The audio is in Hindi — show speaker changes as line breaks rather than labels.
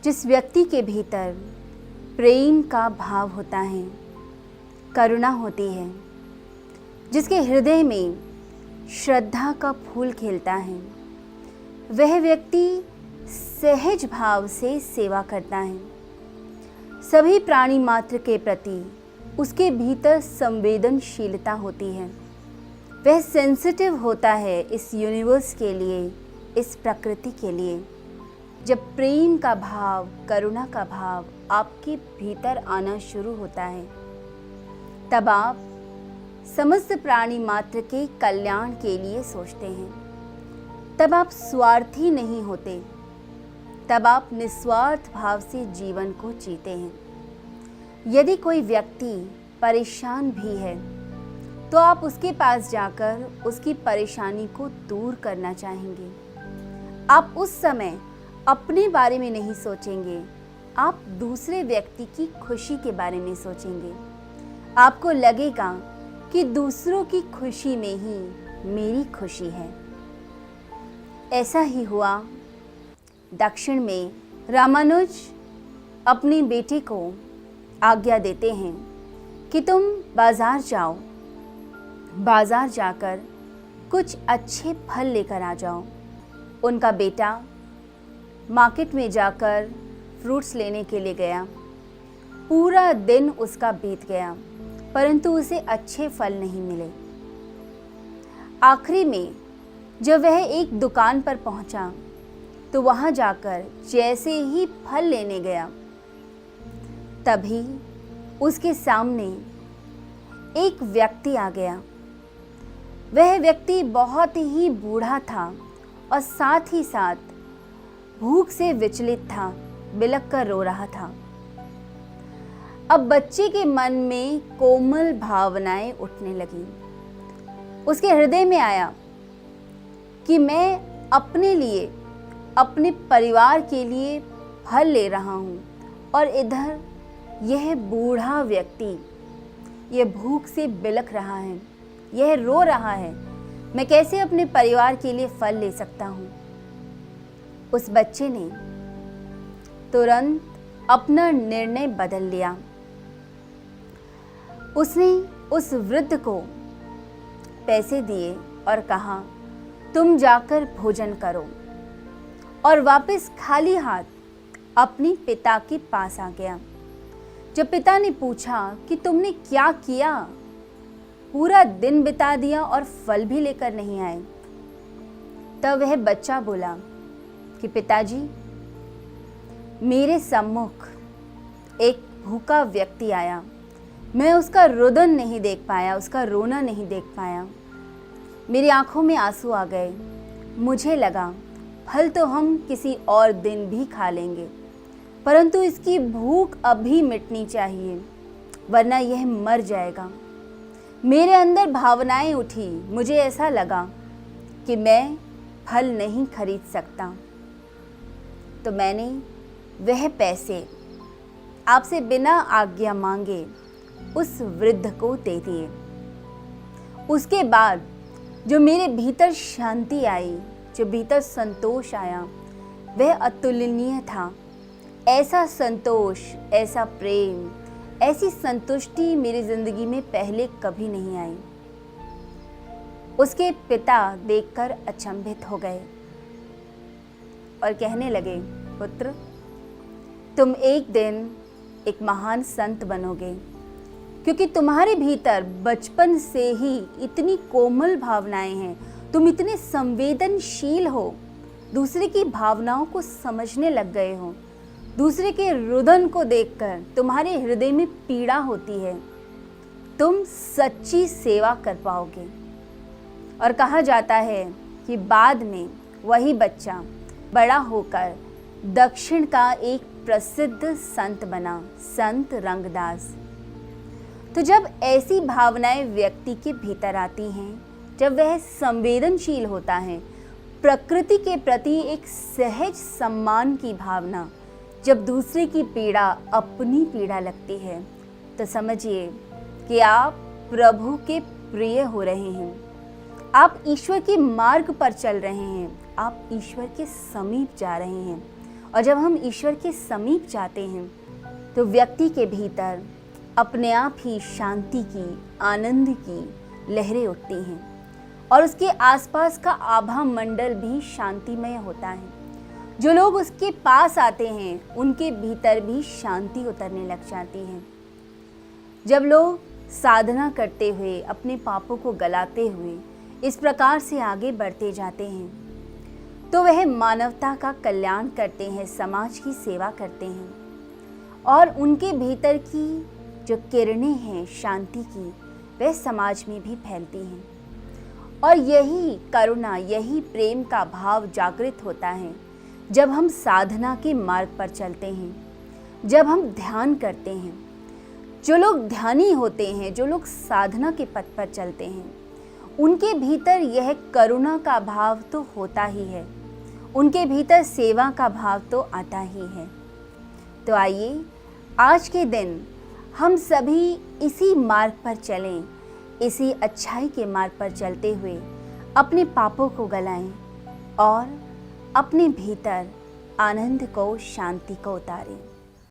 जिस व्यक्ति के भीतर प्रेम का भाव होता है, करुणा होती है, जिसके हृदय में श्रद्धा का फूल खिलता है, वह व्यक्ति सहज भाव से सेवा करता है। सभी प्राणी मात्र के प्रति उसके भीतर संवेदनशीलता होती है। वह सेंसिटिव होता है इस यूनिवर्स के लिए, इस प्रकृति के लिए। जब प्रेम का भाव, करुणा का भाव आपके भीतर आना शुरू होता है, तब आप समस्त प्राणी मात्र के कल्याण के लिए सोचते हैं। तब आप स्वार्थी नहीं होते, तब आप निस्वार्थ भाव से जीवन को जीते हैं। यदि कोई व्यक्ति परेशान भी है तो आप उसके पास जाकर उसकी परेशानी को दूर करना चाहेंगे। आप उस समय अपने बारे में नहीं सोचेंगे, आप दूसरे व्यक्ति की खुशी के बारे में सोचेंगे। आपको लगेगा कि दूसरों की खुशी में ही मेरी खुशी है। ऐसा ही हुआ। दक्षिण में रामानुज अपने बेटे को आज्ञा देते हैं कि तुम बाजार जाओ, बाजार जाकर कुछ अच्छे फल लेकर आ जाओ। उनका बेटा मार्केट में जाकर फ्रूट्स लेने के लिए गया। पूरा दिन उसका बीत गया, परंतु उसे अच्छे फल नहीं मिले। आखिरी में जब वह एक दुकान पर पहुंचा तो वहां जाकर जैसे ही फल लेने गया, तभी उसके सामने एक व्यक्ति आ गया। वह व्यक्ति बहुत ही बूढ़ा था और साथ ही साथ भूख से विचलित था, बिलख कर रो रहा था। अब बच्चे के मन में कोमल भावनाएं उठने लगी। उसके हृदय में आया कि मैं अपने लिए, अपने परिवार के लिए फल ले रहा हूँ और इधर यह बूढ़ा व्यक्ति यह भूख से बिलख रहा है, यह रो रहा है। मैं कैसे अपने परिवार के लिए फल ले सकता हूँ? उस बच्चे ने तुरंत अपना निर्णय बदल लिया। उसने उस वृद्ध को पैसे दिए और कहा, तुम जाकर भोजन करो, और वापस खाली हाथ अपने पिता के पास आ गया। जब पिता ने पूछा कि तुमने क्या किया, पूरा दिन बिता दिया और फल भी लेकर नहीं आए, तब वह बच्चा बोला कि पिताजी, मेरे सम्मुख एक भूखा व्यक्ति आया, मैं उसका रुदन नहीं देख पाया, उसका रोना नहीं देख पाया। मेरी आंखों में आंसू आ गए। मुझे लगा फल तो हम किसी और दिन भी खा लेंगे, परंतु इसकी भूख अभी मिटनी चाहिए, वरना यह मर जाएगा। मेरे अंदर भावनाएं उठी। मुझे ऐसा लगा कि मैं फल नहीं खरीद सकता, तो मैंने वह पैसे आपसे बिना आज्ञा मांगे उस वृद्ध को दे दिए। उसके बाद जो मेरे भीतर शांति आई, जो भीतर संतोष आया, वह अतुलनीय था। ऐसा संतोष, ऐसा प्रेम, ऐसी संतुष्टि मेरी जिंदगी में पहले कभी नहीं आई। उसके पिता देखकर अचंभित हो गए और कहने लगे, पुत्र, तुम एक दिन एक महान संत बनोगे, क्योंकि तुम्हारे भीतर बचपन से ही इतनी कोमल भावनाएं हैं। तुम इतने संवेदनशील हो, दूसरे की भावनाओं को समझने लग गए हो। दूसरे के रुदन को देखकर तुम्हारे हृदय में पीड़ा होती है। तुम सच्ची सेवा कर पाओगे। और कहा जाता है कि बाद में वही बच्चा बड़ा होकर दक्षिण का एक प्रसिद्ध संत बना, संत रंगदास। तो जब ऐसी भावनाएं व्यक्ति के भीतर आती हैं, जब वह संवेदनशील होता है, प्रकृति के प्रति एक सहज सम्मान की भावना, जब दूसरे की पीड़ा अपनी पीड़ा लगती है, तो समझिए कि आप प्रभु के प्रिय हो रहे हैं। आप ईश्वर के मार्ग पर चल रहे हैं, आप ईश्वर के समीप जा रहे हैं। और जब हम ईश्वर के समीप जाते हैं तो व्यक्ति के भीतर अपने आप ही शांति की, आनंद की लहरें उठती हैं और उसके आसपास का आभा मंडल भी शांतिमय होता है। जो लोग उसके पास आते हैं उनके भीतर भी शांति उतरने लग जाती है। जब लोग साधना करते हुए, अपने पापों को गलाते हुए इस प्रकार से आगे बढ़ते जाते हैं तो वह मानवता का कल्याण करते हैं, समाज की सेवा करते हैं और उनके भीतर की जो किरणें हैं शांति की, वह समाज में भी फैलती हैं। और यही करुणा, यही प्रेम का भाव जागृत होता है जब हम साधना के मार्ग पर चलते हैं, जब हम ध्यान करते हैं। जो लोग ध्यानी होते हैं, जो लोग साधना के पथ पर चलते हैं, उनके भीतर यह करुणा का भाव तो होता ही है, उनके भीतर सेवा का भाव तो आता ही है। तो आइए आज के दिन हम सभी इसी मार्ग पर चलें, इसी अच्छाई के मार्ग पर चलते हुए अपने पापों को गलाएं और अपने भीतर आनंद को, शांति को उतारें।